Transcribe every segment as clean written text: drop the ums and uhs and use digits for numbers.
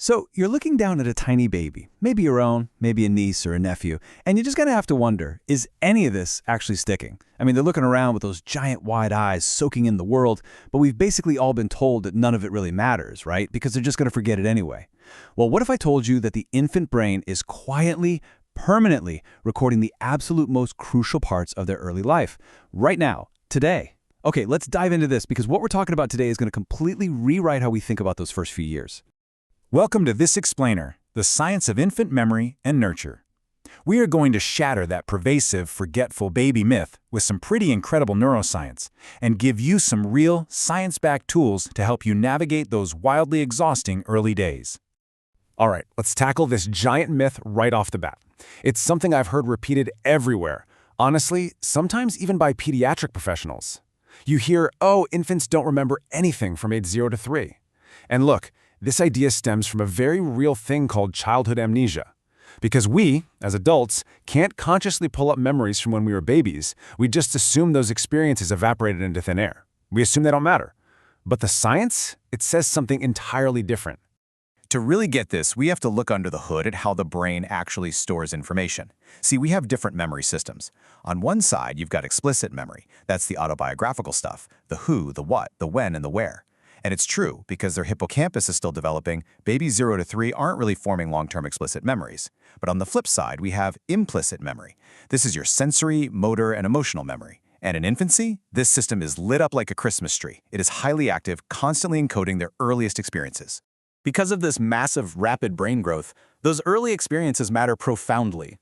So you're looking down at a tiny baby, maybe your own, maybe a niece or a nephew, and you're just going to have to wonder, is any of this actually sticking? I mean, they're looking around with those giant wide eyes soaking in the world, but we've basically all been told that none of it really matters, right? Because they're just going to forget it anyway. Well, what if I told you that the infant brain is quietly, permanently recording the absolute most crucial parts of their early life, right now, today? Okay, let's dive into this because what we're talking about today is going to completely rewrite how we think about those first few years. Welcome to This Explainer, the science of infant memory and nurture. We are going to shatter that pervasive, forgetful baby myth with some pretty incredible neuroscience and give you some real, science-backed tools to help you navigate those wildly exhausting early days. All right, let's tackle this giant myth right off the bat. It's something I've heard repeated everywhere, honestly, sometimes even by pediatric professionals. You hear, oh, infants don't remember anything from age 0 to 3. And look, this idea stems from a very real thing called childhood amnesia. Because we, as adults, can't consciously pull up memories from when we were babies. We just assume those experiences evaporated into thin air. We assume they don't matter. But the science, it says something entirely different. To really get this, we have to look under the hood at how the brain actually stores information. See, we have different memory systems. On one side, you've got explicit memory. That's the autobiographical stuff, the who, the what, the when, and the where. And it's true, because their hippocampus is still developing, babies 0 to 3 aren't really forming long-term explicit memories. But on the flip side, we have implicit memory. This is your sensory, motor, and emotional memory. And in infancy, this system is lit up like a Christmas tree. It is highly active, constantly encoding their earliest experiences. Because of this massive, rapid brain growth, those early experiences matter profoundly.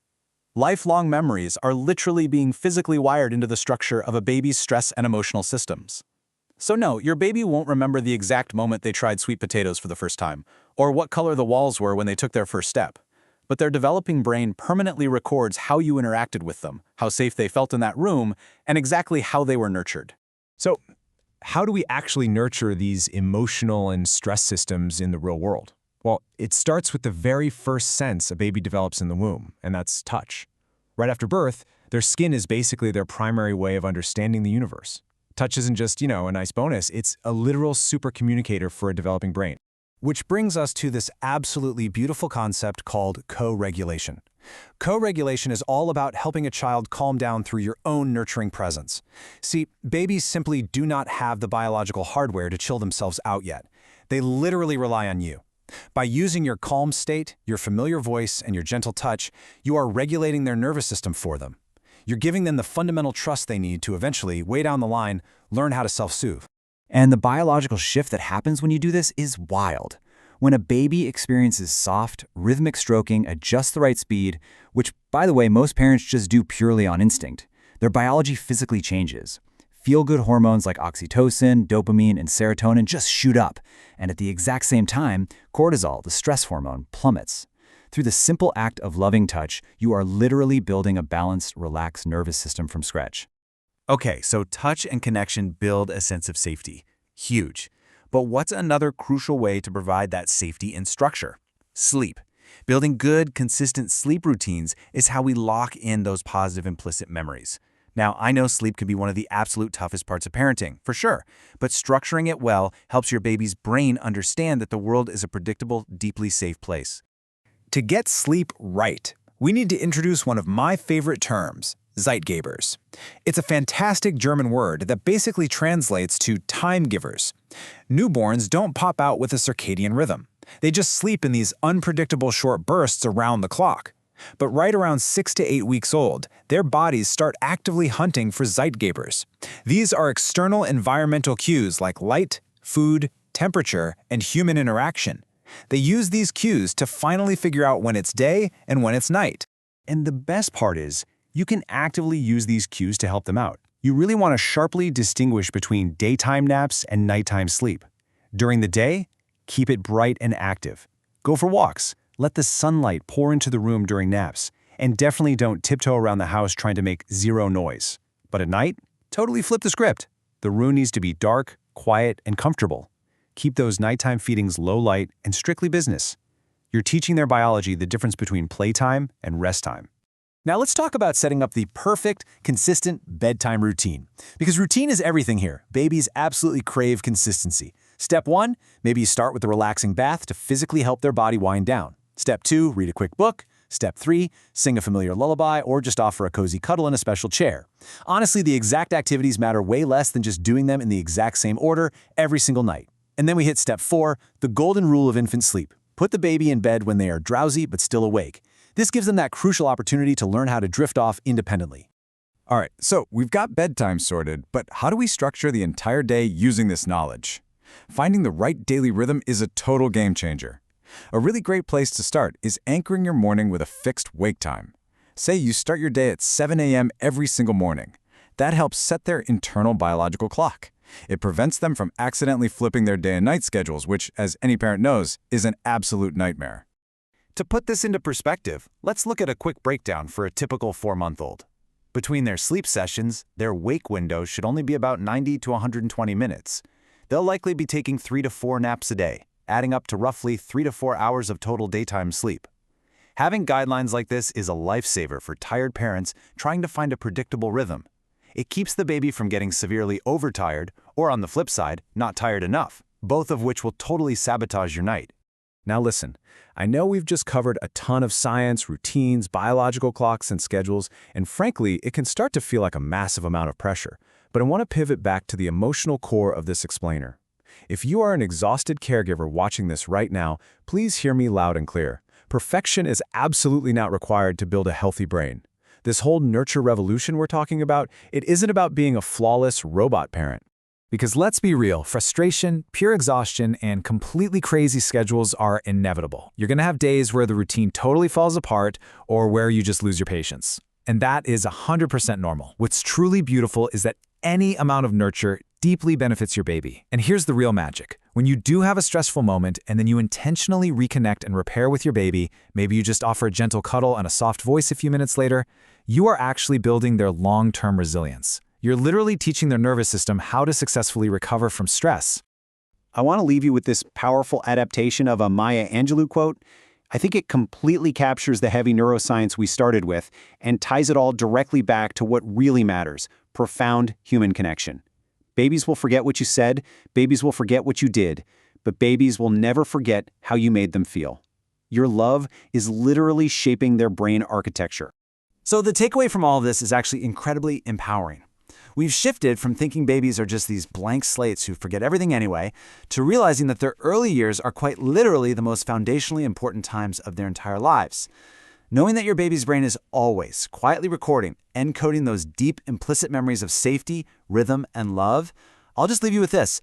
Lifelong memories are literally being physically wired into the structure of a baby's stress and emotional systems. So no, your baby won't remember the exact moment they tried sweet potatoes for the first time, or what color the walls were when they took their first step. But their developing brain permanently records how you interacted with them, how safe they felt in that room, and exactly how they were nurtured. So, how do we actually nurture these emotional and stress systems in the real world? Well, it starts with the very first sense a baby develops in the womb, and that's touch. Right after birth, their skin is basically their primary way of understanding the universe. Touch isn't just, a nice bonus, it's a literal super communicator for a developing brain. Which brings us to this absolutely beautiful concept called co-regulation. Co-regulation is all about helping a child calm down through your own nurturing presence. See, babies simply do not have the biological hardware to chill themselves out yet. They literally rely on you. By using your calm state, your familiar voice, and your gentle touch, you are regulating their nervous system for them. You're giving them the fundamental trust they need to eventually, way down the line, learn how to self-soothe. And the biological shift that happens when you do this is wild. When a baby experiences soft, rhythmic stroking at just the right speed, which, by the way, most parents just do purely on instinct, their biology physically changes. Feel-good hormones like oxytocin, dopamine, and serotonin just shoot up, and at the exact same time, cortisol, the stress hormone, plummets. Through the simple act of loving touch, you are literally building a balanced, relaxed nervous system from scratch. Okay, so touch and connection build a sense of safety. Huge. But what's another crucial way to provide that safety and structure? Sleep. Building good, consistent sleep routines is how we lock in those positive implicit memories. Now, I know sleep can be one of the absolute toughest parts of parenting, for sure, but structuring it well helps your baby's brain understand that the world is a predictable, deeply safe place. To get sleep right, we need to introduce one of my favorite terms, Zeitgebers. It's a fantastic German word that basically translates to time givers. Newborns don't pop out with a circadian rhythm. They just sleep in these unpredictable short bursts around the clock. But right around 6 to 8 weeks old, their bodies start actively hunting for Zeitgebers. These are external environmental cues like light, food, temperature, and human interaction. They use these cues to finally figure out when it's day and when it's night. And the best part is, you can actively use these cues to help them out. You really want to sharply distinguish between daytime naps and nighttime sleep. During the day, keep it bright and active. Go for walks. Let the sunlight pour into the room during naps. And definitely don't tiptoe around the house trying to make zero noise. But at night, totally flip the script. The room needs to be dark, quiet, and comfortable. Keep those nighttime feedings low light and strictly business. You're teaching their biology the difference between playtime and rest time. Now let's talk about setting up the perfect, consistent bedtime routine. Because routine is everything here. Babies absolutely crave consistency. Step 1, maybe you start with a relaxing bath to physically help their body wind down. Step 2, read a quick book. Step 3, sing a familiar lullaby or just offer a cozy cuddle in a special chair. Honestly, the exact activities matter way less than just doing them in the exact same order every single night. And then we hit Step 4, the golden rule of infant sleep. Put the baby in bed when they are drowsy but still awake. This gives them that crucial opportunity to learn how to drift off independently. All right, so we've got bedtime sorted, but how do we structure the entire day using this knowledge? Finding the right daily rhythm is a total game changer. A really great place to start is anchoring your morning with a fixed wake time. Say you start your day at 7 a.m. every single morning. That helps set their internal biological clock. It prevents them from accidentally flipping their day and night schedules, which, as any parent knows, is an absolute nightmare. To put this into perspective, let's look at a quick breakdown for a typical 4-month-old. Between their sleep sessions, their wake window should only be about 90 to 120 minutes. They'll likely be taking 3 to 4 naps a day, adding up to roughly 3 to 4 hours of total daytime sleep. Having guidelines like this is a lifesaver for tired parents trying to find a predictable rhythm. It keeps the baby from getting severely overtired, or on the flip side, not tired enough, both of which will totally sabotage your night. Now listen, I know we've just covered a ton of science, routines, biological clocks, and schedules, and frankly, it can start to feel like a massive amount of pressure. But I want to pivot back to the emotional core of this explainer. If you are an exhausted caregiver watching this right now, please hear me loud and clear. Perfection is absolutely not required to build a healthy brain. This whole nurture revolution we're talking about, it isn't about being a flawless robot parent. Because let's be real, frustration, pure exhaustion, and completely crazy schedules are inevitable. You're going to have days where the routine totally falls apart or where you just lose your patience. And that is 100% normal. What's truly beautiful is that any amount of nurture deeply benefits your baby. And here's the real magic. When you do have a stressful moment and then you intentionally reconnect and repair with your baby, maybe you just offer a gentle cuddle and a soft voice a few minutes later, you are actually building their long-term resilience. You're literally teaching their nervous system how to successfully recover from stress. I want to leave you with this powerful adaptation of a Maya Angelou quote. I think it completely captures the heavy neuroscience we started with and ties it all directly back to what really matters: profound human connection. Babies will forget what you said, babies will forget what you did, but babies will never forget how you made them feel. Your love is literally shaping their brain architecture. So the takeaway from all of this is actually incredibly empowering. We've shifted from thinking babies are just these blank slates who forget everything anyway, to realizing that their early years are quite literally the most foundationally important times of their entire lives. Knowing that your baby's brain is always quietly recording, encoding those deep implicit memories of safety, rhythm, and love, I'll just leave you with this.